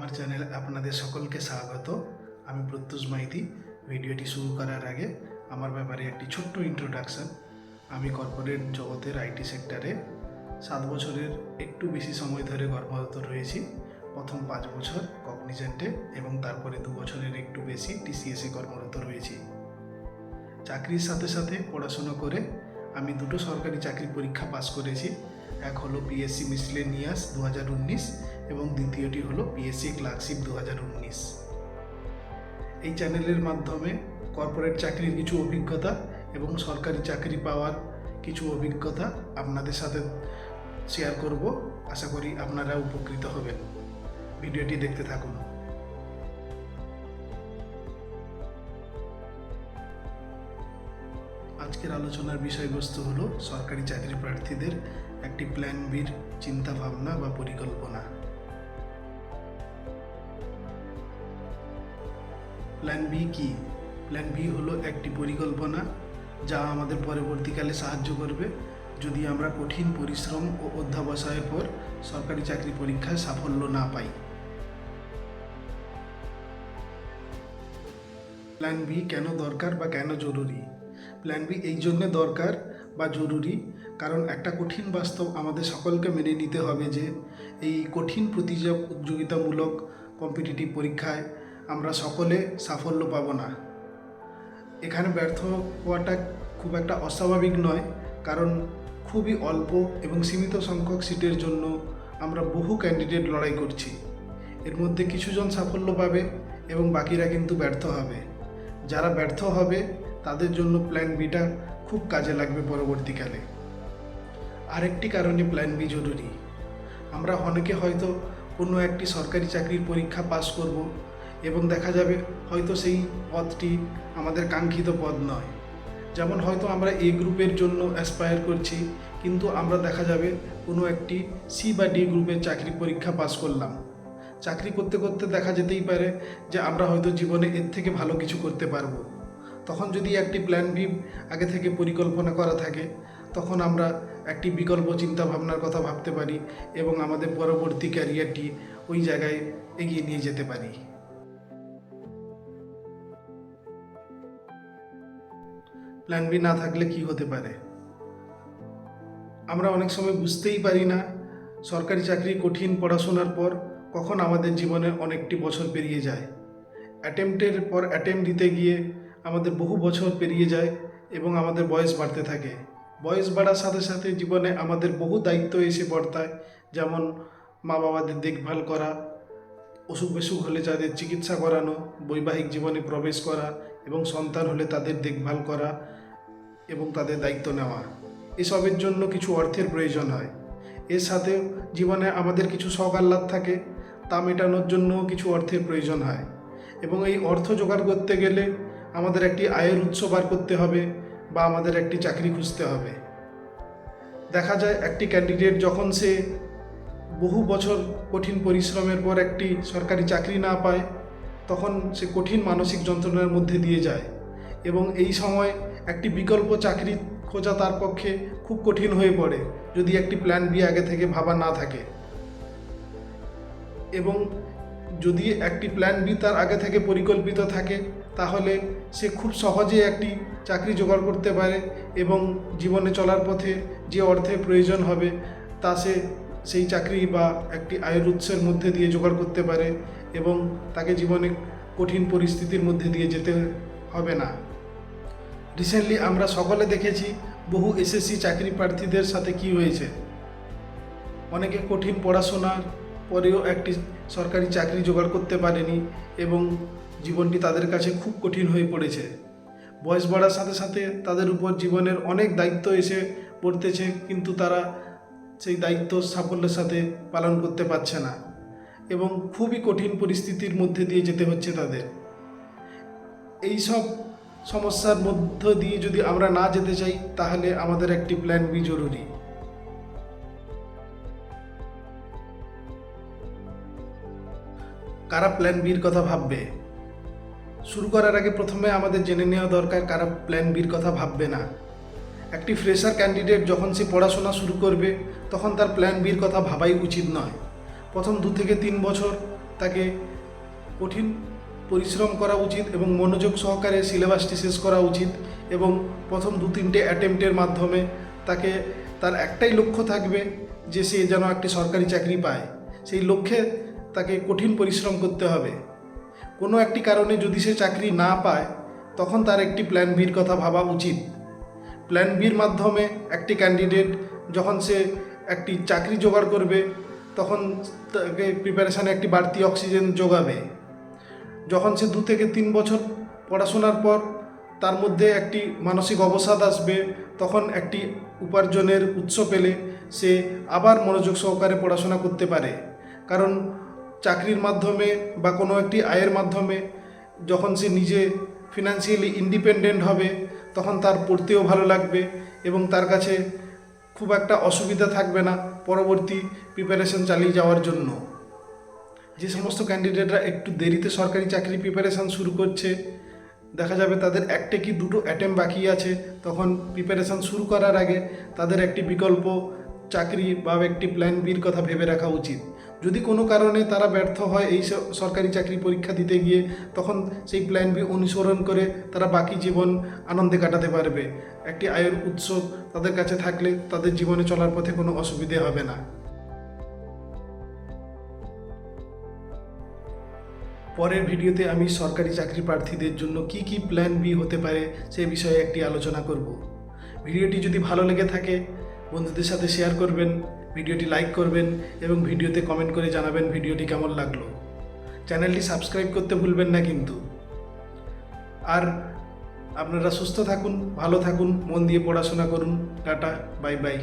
আমার চ্যানেলে আপনাদের সকলকে স্বাগত। আমি প্রত্যুষ মাইতি। ভিডিওটি শুরু করার আগে আমার ব্যাপারে একটি ছোট্ট ইন্ট্রোডাকশন। আমি কর্পোরেট জগতের আইটি সেক্টরে 7 বছরের একটু বেশি সময় ধরে কর্মরত রয়েছি। প্রথম 5 বছর কগনিজেন্টে এবং তারপরে 2 বছরের একটু বেশি টিসিএসে কর্মরত রয়েছি। চাকরির সাথে সাথে পড়াশোনা করে আমি 2টো সরকারি চাকরির পরীক্ষা পাস করেছি। এক হলো পিএসসি মিসলেনিয়াস 2019 এবং দ্বিতীয়টি হলো পিএসসি ক্লার্কশিপ 2019। এই চ্যানেলের মাধ্যমে কর্পোরেট চাকরির কিছু অভিজ্ঞতা এবং সরকারি চাকরি পাওয়ার কিছু অভিজ্ঞতা আপনাদের সাথে শেয়ার করব। আশা করি আপনারা উপকৃত হবেন। ভিডিওটি দেখতে থাকুন। আজকের আলোচনার বিষয়বস্তু হলো সরকারি চাকরি প্রার্থীদের একটি প্ল্যান বির চিন্তা ভাবনা বা পরিকল্পনা। প্ল্যান বি কি? প্ল্যান বি হলো একটি পরিকল্পনা যা আমাদের পরবর্তীকালে সাহায্য করবে যদি আমরা কঠিন পরিশ্রম ও অধ্যবসায়ের পর সরকারি চাকরি পরীক্ষায় সাফল্য না পাই। প্ল্যান বি কেন দরকার বা কেন জরুরি? প্ল্যান বি এই জন্যে দরকার বা জরুরি কারণ একটা কঠিন বাস্তব আমাদের সকলকে মেনে নিতে হবে যে এই কঠিন প্রতিযোগিতামূলক কম্পিটিটিভ পরীক্ষায় আমরা সকলে সাফল্য পাব না। এখানে ব্যর্থ হওয়াটা খুব একটা অস্বাভাবিক নয়, কারণ খুবই অল্প এবং সীমিত সংখ্যক সিটের জন্য আমরা বহু ক্যান্ডিডেট লড়াই করছি। এর মধ্যে কিছুজন সাফল্য পাবে এবং বাকিরা কিন্তু ব্যর্থ হবে। যারা ব্যর্থ হবে তাদের জন্য প্ল্যান বিটা খুব কাজে লাগবে পরবর্তীকালে। আরেকটি কারণে প্ল্যান বি জরুরি। আমরা অনেকে হয়তো কোনো একটি সরকারি চাকরির পরীক্ষা পাস করব এবং দেখা যাবে হয়তো সেই পদটি আমাদের কাঙ্ক্ষিত পদ নয়। যেমন হয়তো আমরা এ গ্রুপের জন্য অ্যাসপায়ার করছি, কিন্তু আমরা দেখা যাবে কোনো একটি সি বা ডি গ্রুপের চাকরি পরীক্ষা পাস করলাম। চাকরি করতে করতে দেখা যেতেই পারে যে আমরা হয়তো জীবনে এর থেকে ভালো কিছু করতে পারবো। তখন যদি একটি প্ল্যান বি আগে থেকে পরিকল্পনা করা থাকে, তখন আমরা একটি বিকল্প চিন্তা ভাবনার কথা ভাবতে পারি এবং আমাদের পরবর্তী ক্যারিয়ারটি ওই জায়গায় এগিয়ে নিয়ে যেতে পারি। প্ল্যান বি না থাকলে কি হতে পারে? আমরা অনেক সময় বুঝতেই পারি না সরকারি চাকরি কঠিন পড়াশোনার পর কখন আমাদের জীবনে অনেকটি বছর পেরিয়ে যায়। অ্যাটেম্পটের পর অ্যাটেম্প দিতে গিয়ে আমাদের বহু বছর পেরিয়ে যায় এবং আমাদের বয়স বাড়তে থাকে। বয়স বাড়ার সাথে সাথে জীবনে আমাদের বহু দায়িত্ব এসে পড়তায়, যেমন মা বাবাদের দেখভাল করা, অসুখ বিসুখ হলে তাদের চিকিৎসা করানো, বৈবাহিক জীবনে প্রবেশ করা এবং সন্তান হলে তাদের দেখভাল করা এবং তাদের দায়িত্ব নেওয়া। এসবের জন্য কিছু অর্থের প্রয়োজন হয়। এর সাথে জীবনে আমাদের কিছু শখ আহ্লাদ থাকে, তা মেটানোর জন্যও কিছু অর্থের প্রয়োজন হয় এবং এই অর্থ জোগাড় করতে গেলে আমাদের একটি আয়ের উৎস বার করতে হবে বা আমাদের একটি চাকরি খুঁজতে হবে। দেখা যায় একটি ক্যান্ডিডেট যখন সে বহু বছর কঠিন পরিশ্রমের পর একটি সরকারি চাকরি না পায়, তখন সে কঠিন মানসিক যন্ত্রণার মধ্যে দিয়ে যায় এবং এই সময় একটি বিকল্প চাকরি খোঁজা তার পক্ষে খুব কঠিন হয়ে পড়ে যদি একটি প্ল্যান বি আগে থেকে ভাবা না থাকে। এবং যদি একটি প্ল্যান বি তার আগে থেকে পরিকল্পিত থাকে, তাহলে সে খুব সহজে একটি চাকরি জোগাড় করতে পারে এবং জীবনে চলার পথে যে অর্থের প্রয়োজন হবে তা সে সেই চাকরি বা একটি আয়ের উৎসের মধ্যে দিয়ে জোগাড় করতে পারে এবং তাকে জীবনে কঠিন পরিস্থিতির মধ্যে দিয়ে যেতে হবে না। রিসেন্টলি আমরা সকলে দেখেছি বহু এসএসসি চাকরি প্রার্থীদের সাথে কি হয়েছে। অনেকে কঠিন পড়াশোনার পরেও একটি সরকারি চাকরি জোগাড় করতে পারেনি এবং জীবনটি তাদের কাছে খুব কঠিন হয়ে পড়েছে। বয়স বাড়ার সাথে সাথে তাদের উপর জীবনের অনেক দায়িত্ব এসে পড়তেছে, কিন্তু তারা সেই দায়িত্ব সাফল্যের সাথে পালন করতে পারছে না এবং খুবই কঠিন পরিস্থিতির মধ্যে দিয়ে যেতে হচ্ছে তাদের। এই সব সমস্যার মধ্য দিয়ে যদি আমরা না যেতে চাই, তাহলে আমাদের একটি প্ল্যান বি জরুরি। কারা প্ল্যান বির কথা ভাববে? শুরু করার আগে প্রথমে আমাদের জেনে নেওয়া দরকার কারা প্ল্যান বির কথা ভাববে না। একটি ফ্রেশার ক্যান্ডিডেট যখন সে পড়াশোনা শুরু করবে, তখন তার প্ল্যান বির কথা ভাবাই উচিত নয়। প্রথম 2 থেকে 3 বছর তাকে কঠিন পরিশ্রম করা উচিত এবং মনোযোগ সহকারে সিলেবাসটি শেষ করা উচিত এবং প্রথম 2-3টে অ্যাটেম্পটের মাধ্যমে তাকে তার একটাই লক্ষ্য থাকবে যে সে যেন একটি সরকারি চাকরি পায়। সেই লক্ষ্যে তাকে কঠিন পরিশ্রম করতে হবে। কোনো একটি কারণে যদি সে চাকরি না পায় তখন তার একটি প্ল্যান বির কথা ভাবা উচিত। প্ল্যান বির মাধ্যমে একটি ক্যান্ডিডেট যখন সে একটি চাকরি জোগাড় করবে তখন তাকে প্রিপারেশানে একটি বাড়তি অক্সিজেন যোগাবে। যখন সে 2 থেকে 3 বছর পড়াশোনার পর তার মধ্যে একটি মানসিক অবসাদ আসবে, তখন একটি উপার্জনের উৎস পেলে সে আবার মনোযোগ সহকারে পড়াশোনা করতে পারে। কারণ চাকরির মাধ্যমে বা কোনো একটি আয়ের মাধ্যমে যখন সে নিজে ফিনান্সিয়ালি ইন্ডিপেন্ডেন্ট হবে তখন তার পড়তেও ভালো লাগবে এবং তার কাছে খুব একটা অসুবিধা থাকবে না পরবর্তী প্রিপারেশন চালিয়ে যাওয়ার জন্য। যে সমস্ত ক্যান্ডিডেটরা একটু দেরিতে সরকারি চাকরি প্রিপারেশান শুরু করছে, দেখা যাবে তাদের 1টে কি 2টো অ্যাটেম্প বাকি আছে, তখন প্রিপারেশান শুরু করার আগে তাদের একটি বিকল্প চাকরি বা একটি প্ল্যান বির কথা ভেবে রাখা উচিত। যদি কোনো কারণে তারা ব্যর্থ হয় এই সরকারি চাকরি পরীক্ষা দিতে গিয়ে, তখন সেই প্ল্যান বি অনুসরণ করে তারা বাকি জীবন আনন্দে কাটাতে পারবে। একটি আয়ের উৎস তাদের কাছে থাকলে তাদের জীবনে চলার পথে কোনো অসুবিধে হবে না। পরের ভিডিওতে আমি সরকারি চাকরি প্রার্থীদের জন্য কি কি প্ল্যান বি হতে পারে সে বিষয়ে একটি আলোচনা করব। ভিডিওটি যদি ভালো লেগে থাকে বন্ধুদের সাথে শেয়ার করবেন, ভিডিওটি লাইক করবেন এবং ভিডিওতে কমেন্ট করে জানাবেন ভিডিওটি কেমন লাগলো। চ্যানেলটি সাবস্ক্রাইব করতে ভুলবেন না কিন্তু। আর আপনারা সুস্থ থাকুন, ভালো থাকুন, মন দিয়ে পড়াশোনা করুন। Tata, bye bye.